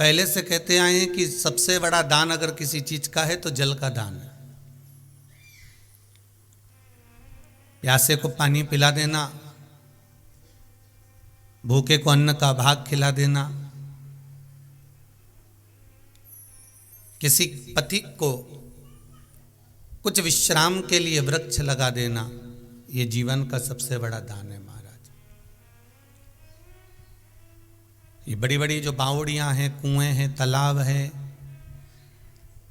पहले से कहते आए हैं कि सबसे बड़ा दान अगर किसी चीज का है तो जल का दान है। प्यासे को पानी पिला देना, भूखे को अन्न का भाग खिला देना, किसी पथिक को कुछ विश्राम के लिए वृक्ष लगा देना, ये जीवन का सबसे बड़ा दान है महाराज। ये बड़ी बड़ी जो बावड़ियां हैं, कुएं हैं, तालाब है,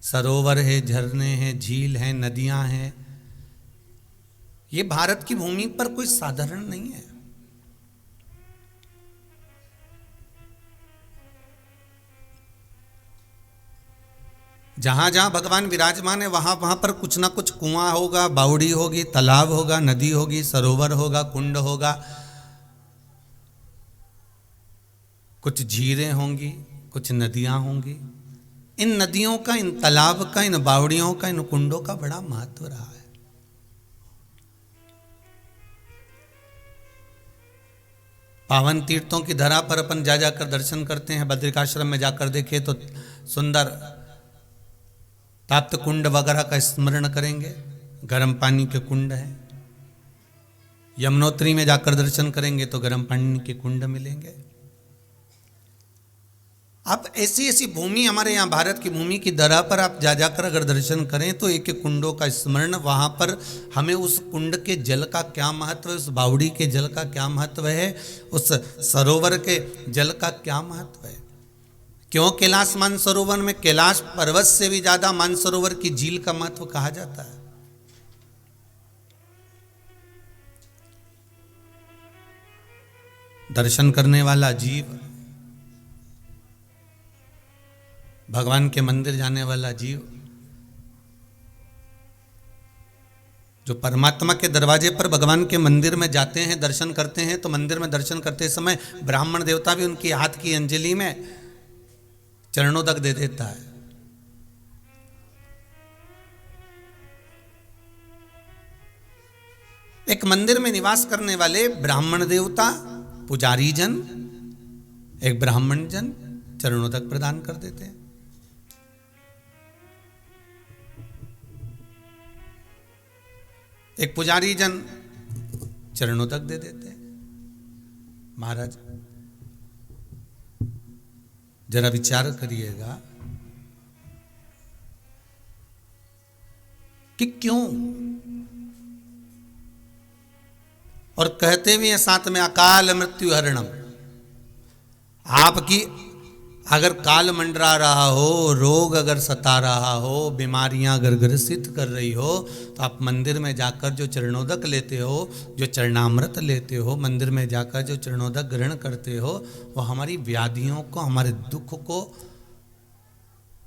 सरोवर है, झरने हैं, झील हैं, नदियां हैं, ये भारत की भूमि पर कोई साधारण नहीं है। जहां जहां भगवान विराजमान है वहां वहां पर कुछ ना कुछ कुआं होगा, बावड़ी होगी, तालाब होगा, नदी होगी, सरोवर होगा, कुंड होगा, कुछ झीलें होंगी, कुछ नदियां होंगी। इन नदियों का, इन तालाब का, इन बावड़ियों का, इन कुंडों का बड़ा महत्व रहा है। पावन तीर्थों की धरा पर अपन जा जाकर दर्शन करते हैं। बद्रिकाश्रम में जाकर देखे तो सुंदर ताप्त कुंड वगैरह का स्मरण करेंगे, गर्म पानी के कुंड हैं। यमुनोत्री में जाकर दर्शन करेंगे तो गर्म पानी के कुंड मिलेंगे। आप ऐसी ऐसी भूमि, हमारे यहाँ भारत की भूमि की धरा पर आप जा जाकर अगर दर्शन करें तो एक एक कुंडों का स्मरण, वहां पर हमें उस कुंड के जल का क्या महत्व है, उस बावड़ी के जल का क्या महत्व है, उस सरोवर के जल का क्या महत्व है। क्यों कैलाश मानसरोवर में कैलाश पर्वत से भी ज्यादा मानसरोवर की झील का महत्व कहा जाता है। दर्शन करने वाला जीव, भगवान के मंदिर जाने वाला जीव, जो परमात्मा के दरवाजे पर भगवान के मंदिर में जाते हैं, दर्शन करते हैं, तो मंदिर में दर्शन करते समय ब्राह्मण देवता भी उनकी हाथ की अंजलि में चरणों तक दे देता है। एक मंदिर में निवास करने वाले ब्राह्मण देवता, पुजारी जन, एक ब्राह्मण जन चरणों तक प्रदान कर देते हैं। एक पुजारी जन चरणों तक दे देते हैं। महाराज जरा विचार करिएगा कि क्यों, और कहते भी हैं साथ में अकाल मृत्यु हरणम। आपकी अगर काल मंडरा रहा हो, रोग अगर सता रहा हो, बीमारियां अगर ग्रसित कर रही हो, तो आप मंदिर में जाकर जो चरणोदक लेते हो, जो चरणामृत लेते हो, मंदिर में जाकर जो चरणोदक ग्रहण करते हो, वो हमारी व्याधियों को, हमारे दुख को,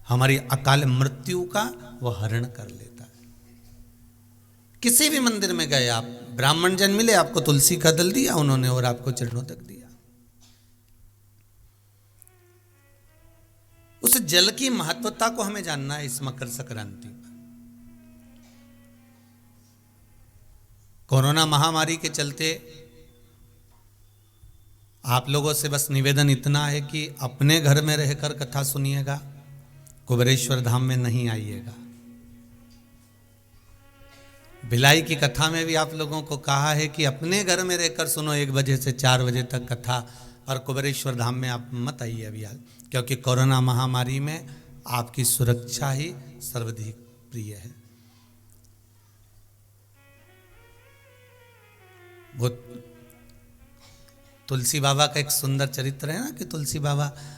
हमारी अकाल मृत्यु का वो हरण कर लेता है। किसी भी मंदिर में गए आप, ब्राह्मण जन मिले, आपको तुलसी का दल दिया उन्होंने और आपको चरणोदक दिया। उस जल की महत्वता को हमें जानना है इस मकर संक्रांति पर। कोरोना महामारी के चलते आप लोगों से बस निवेदन इतना है कि अपने घर में रहकर कथा सुनिएगा, कुबेरेश्वर धाम में नहीं आइएगा। भिलाई की कथा में भी आप लोगों को कहा है कि अपने घर में रहकर सुनो, 1 बजे से 4 बजे तक कथा, और कुबेरेश्वर धाम में आप मत आइए अभी हाल, क्योंकि कोरोना महामारी में आपकी सुरक्षा ही सर्वाधिक प्रिय है। वो तुलसी बाबा का एक सुंदर चरित्र है ना, कि तुलसी बाबा